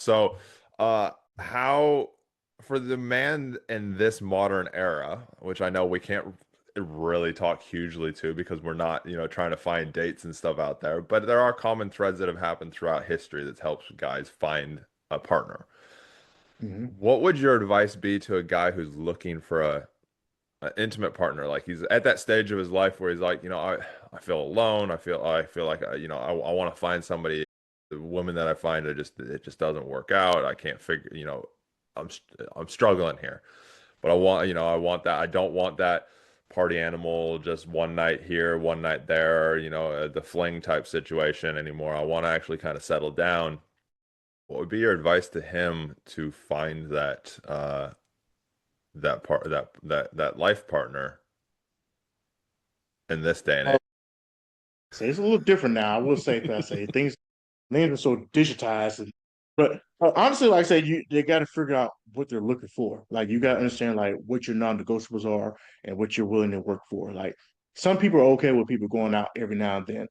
So, how for the man in this modern era, which I know we can't really talk hugely to because we're not, trying to find dates and stuff out there, but there are common threads that have happened throughout history that helps guys find a partner. Hmm. What would your advice be to a guy who's looking for an intimate partner? Like he's at that stage of his life where he's like, I feel alone. I feel like I want to find somebody. The woman that I find, it just doesn't work out. I can't figure, I'm struggling here. But I want that. I don't want that party animal just one night here, one night there, the fling type situation anymore. I want to actually kind of settle down. What would be your advice to him to find that life partner in this day and age? So it's a little different now. I will say, I say things are so digitized, but honestly, like I said, they got to figure out what they're looking for. Like you got to understand like what your non-negotiables are and what you're willing to work for. Like some people are okay with people going out every now and then,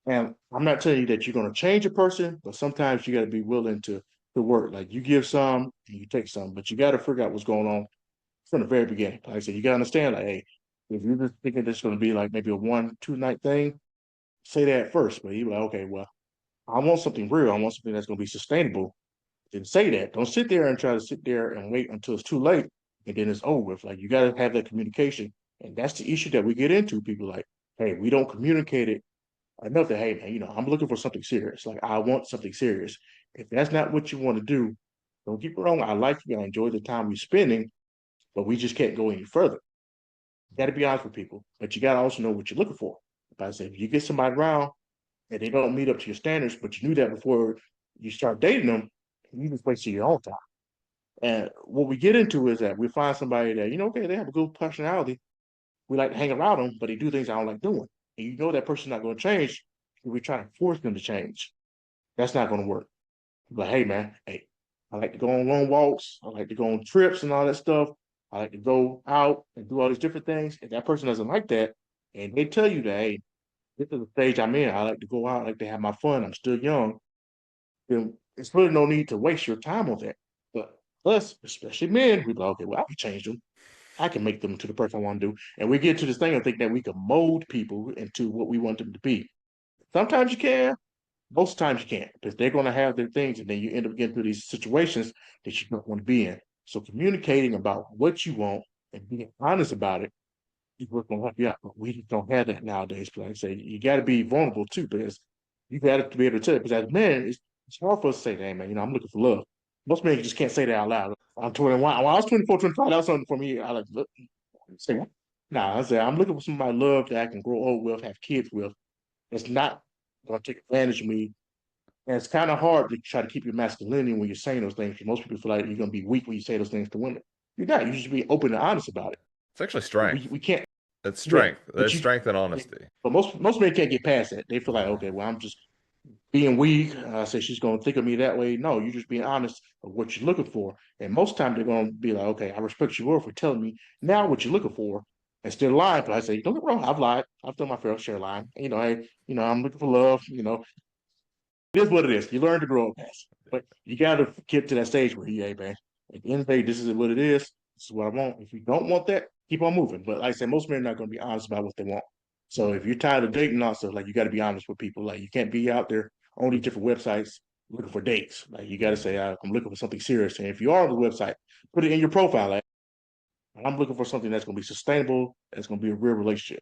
and I'm not telling you that you're going to change a person, but sometimes you got to be willing to work. Like you give some and you take some, but you got to figure out what's going on from the very beginning. Like I said, you got to understand like, hey, if you're just thinking this is going to be like maybe a 1, 2 night thing, say that first. But you be like, okay, well, I want something real. I want something that's going to be sustainable. Then say that. Don't sit there and try to sit there and wait until it's too late and then it's over with. Like you got to have that communication, and that's the issue that we get into. People like, hey, we don't communicate it enough. That hey, man, I'm looking for something serious. Like I want something serious. If that's not what you want to do, don't get me wrong. I like you. I enjoy the time we're spending, but we just can't go any further. You got to be honest with people, but you got to also know what you're looking for. If I say if you get somebody around and they don't meet up to your standards, but you knew that before you start dating them, you just wasted your own time. And what we get into is that we find somebody that, okay, they have a good personality. We like to hang around them, but they do things I don't like doing. And you know that person's not going to change. We try to force them to change. That's not going to work. But hey, man, hey, I like to go on long walks. I like to go on trips and all that stuff. I like to go out and do all these different things. If that person doesn't like that, and they tell you that, hey, this is the stage I'm in. I like to go out. I like to have my fun. I'm still young. Then it's really no need to waste your time on that. But us, especially men, we go, okay, well, I can change them. I can make them to the person I want to do. And we get to this thing of thinking that we can mold people into what we want them to be. Sometimes you can, most times you can't, because they're going to have their things, and then you end up getting through these situations that you don't want to be in. So communicating about what you want and being honest about it is what's going to help you out. But we just don't have that nowadays. But like I say, you got to be vulnerable too, because you got to be able to tell it. Because as men, it's hard for us to say, hey, man, I'm looking for love. Most men just can't say that out loud. I'm 21. When I was 24, 25, that was something for me. I like, look, say what? Nah, I said, I'm looking for somebody I love that I can grow old with, have kids with. It's not going to take advantage of me. And it's kind of hard to try to keep your masculinity when you're saying those things. Because most people feel like you're going to be weak when you say those things to women. You're not. You should be open and honest about it. It's actually But strength. we can't. It's Yeah, strength. but There's strength and honesty. most men can't get past that. They feel like, okay, well, I'm just being weak. I say she's going to think of me that way. No, you're just being honest of what you're looking for. And most times they're going to be like, okay, I respect your word for telling me now what you're looking for instead of lying. But I say, don't get me wrong, I've lied. I've done my fair share of lying. Hey, I'm looking for love. It is what it is. You learn to grow up past. But you got to get to that stage where, hey, man, at the end of the day, this is what it is. This is what I want. If you don't want that, keep on moving. But like I said, most men are not going to be honest about what they want. So if you're tired of dating also, like you got to be honest with people. Like you can't be out there on these different websites looking for dates. Like you got to say, I'm looking for something serious. And if you are on the website, put it in your profile. Like I'm looking for something that's going to be sustainable. That's going to be a real relationship.